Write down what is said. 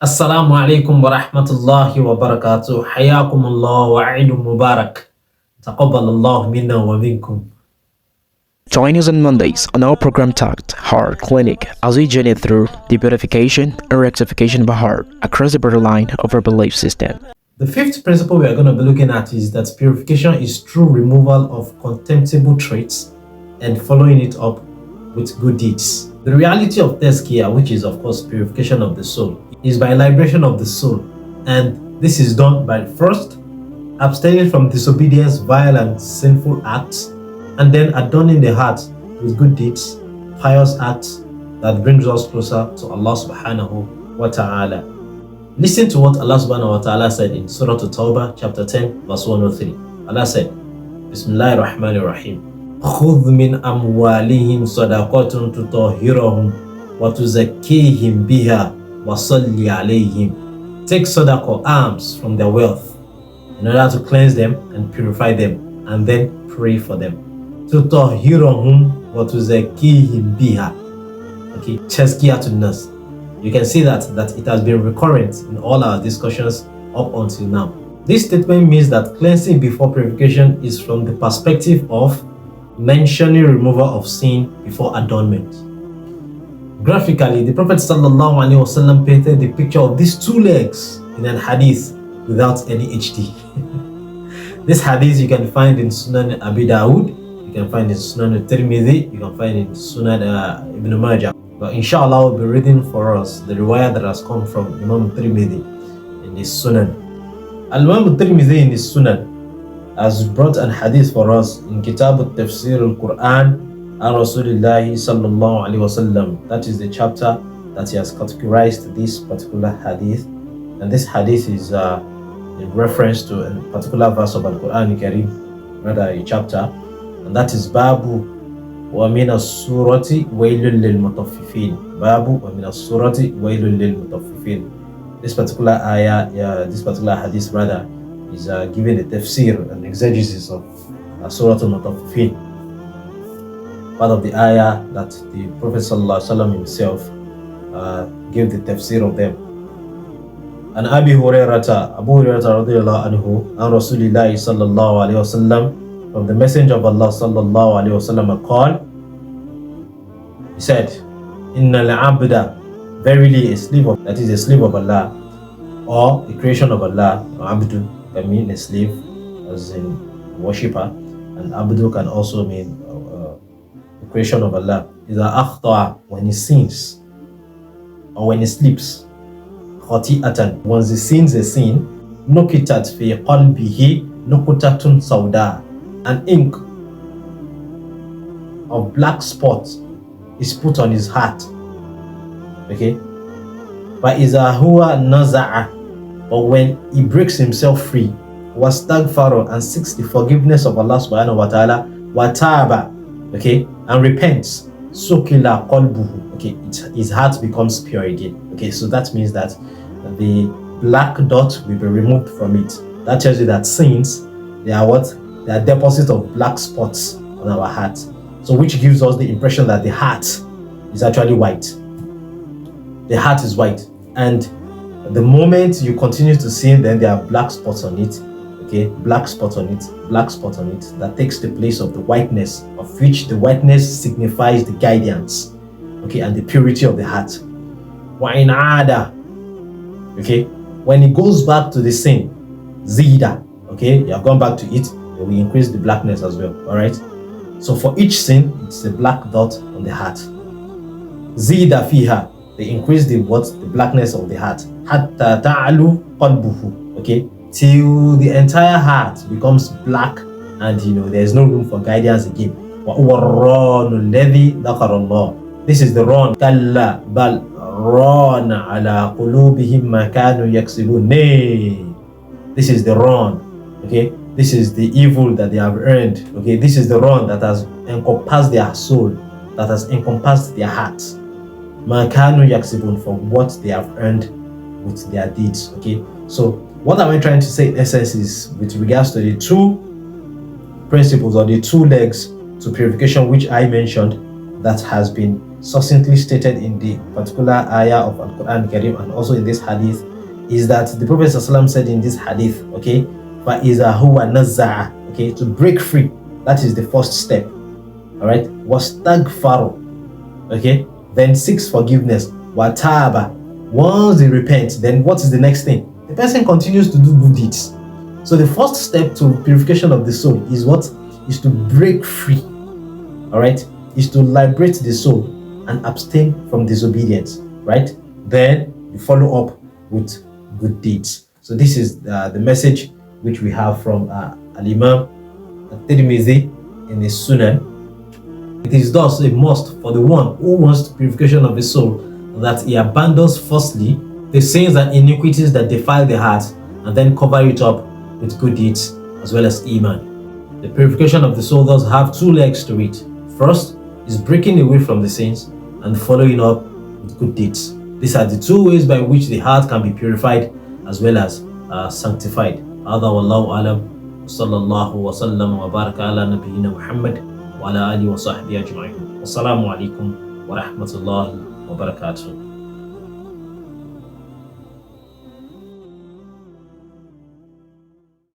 Assalamu alaikum wa rahmatullahi wa barakatuh. Hayakum Allah wa Eidul Mubarak. Taqabbal Allah minna wa minkum. Join us on Mondays on our program tagged Heart Clinic as we journey through the purification and rectification of our heart across the borderline of our belief system. The fifth principle we are going to be looking at is that purification is true removal of contemptible traits and following it up with good deeds. The reality of tazkiyah, which is of course purification of the soul, is by liberation of the soul, and this is done by first abstaining from disobedience, violent, sinful acts, and then adorning the heart with good deeds, pious acts that brings us closer to Allah subhanahu wa ta'ala. Listen to what Allah subhanahu wa ta'ala said in Surah At-Tawbah chapter 10 verse 103. Allah said, Bismillahir Rahmanir Rahim. خُذْ مِنْ أَمْوَالِهِمْ صَدَقَةٌ تُطَهِّرُهُمْ وَتُزَكِّيهِمْ بِهَا وَصَلِّ عَلَيْهِمْ. Take sadaqah, alms from their wealth in order to cleanse them and purify them, and then pray for them. تُطَهِّرُهُمْ وَتُزَكِّيهِمْ بِهَا. Okay, tazkiyah to nas. You can see that it has been recurrent in all our discussions up until now. This statement means that cleansing before purification is from the perspective of mentioning removal of sin before adornment. Graphically, the Prophet ﷺ painted the picture of these two legs in an hadith without any HD. This hadith you can find in Sunan Abi Dawud, you can find in Sunan Tirmidhi, you can find in Sunan Ibn Majah. But inshallah, we'll be reading for us the riwayah that has come from Imam Tirmidhi in his Sunan. Imam Tirmidhi in his Sunan has brought an hadith for us in Kitab al-Tafsir al-Quran and Rasulillahi sallallahu alaihi wasallam. That is the chapter that he has categorized this particular hadith, and this hadith is in reference to a particular verse of Al-Quran Kareem, rather a chapter, and that is Babu wa min as-surati waylun lil mutaffifin. Babu wa min as-surati waylun lil mutaffifin. This particular ayah, this particular hadith rather, is giving a tafsir, an exegesis of Surah Al-Mutaffifin, part of the ayah that the Prophet ﷺ himself gave the tafsir of them. And Abu Hurairah radiyallahu anhu, and Rasulullah sallallahu alayhi wasallam, from the Messenger of Allah sallallahu alayhi wasallam, called, he said, Inna al-abda, verily a slave of, that is a slave of Allah, or the creation of Allah, or abdu can mean a slave as in worshipper, and abdu can also mean the creation of Allah. Is akhta'a, when he sins or when he sleeps, khati'atan, once he sins a sin, nukitat fi qalbihi nukutatun sauda, an ink of black spot is put on his heart. Okay, but iza huwa naza'a, or when he breaks himself free, wastaghfara, and seeks the forgiveness of Allah subhanahu wa ta'ala, wataba, okay, and repents, sukila qalbuhu, okay, his heart becomes pure again. Okay, so that means that the black dot will be removed from it. That tells you that sins, they are what? They are deposit of black spots on our heart. So which gives us the impression that the heart is actually white. The heart is white, and the moment you continue to sin, then there are black spots on it. Okay, black spot on it, black spot on it, that takes the place of the whiteness, of which the whiteness signifies the guidance, okay, and the purity of the heart. Wa'in ada, okay, when it goes back to the sin, zida, okay, you have gone back to it, then we increase the blackness as well. All right, so for each sin, it's a black dot on the heart. Zida fiha, they increase the what? The blackness of the heart. Hatta ta'alu qalbuhu, okay, till the entire heart becomes black, and there's no room for guidance again. This is the wrong. Kalla bal rana ala qulubihim ma kanu yaksibun. Nay, this is the wrong. Okay, this is the evil that they have earned. Okay, this is the wrong that has encompassed their soul, that has encompassed their hearts. Ma kanu yaksibun, for what they have earned with their deeds. Okay, so what am I trying to say in essence is, with regards to the two principles or the two legs to purification which I mentioned, that has been succinctly stated in the particular ayah of Al-Quran Karim and also in this hadith is that the Prophet ﷺ said in this hadith, okay, فَإِذَا هُوَ نَزَّعَ, okay, to break free, that is the first step, all right, وَاسْتَغْفَرُ, okay, then seeks forgiveness, وَتَابَ, once they repent, then what is the next thing? The person continues to do good deeds. So the first step to purification of the soul is what? Is to break free, all right, is to liberate the soul and abstain from disobedience, right? Then you follow up with good deeds. So this is the message which we have from Al-Imam At-Tirmidhi in his Sunan. It is thus a must for the one who wants purification of his soul that he abandons firstly the sins and iniquities that defile the heart and then cover it up with good deeds as well as Iman. The purification of the soul does have two legs to it. First is breaking away from the sins and following up with good deeds. These are the two ways by which the heart can be purified as well as sanctified. هذا والله أعلم صلى الله وسلم وبارك على نبينا محمد وعلى آله وصحبه أجمعين. والسلام عليكم ورحمة الله وبركاته.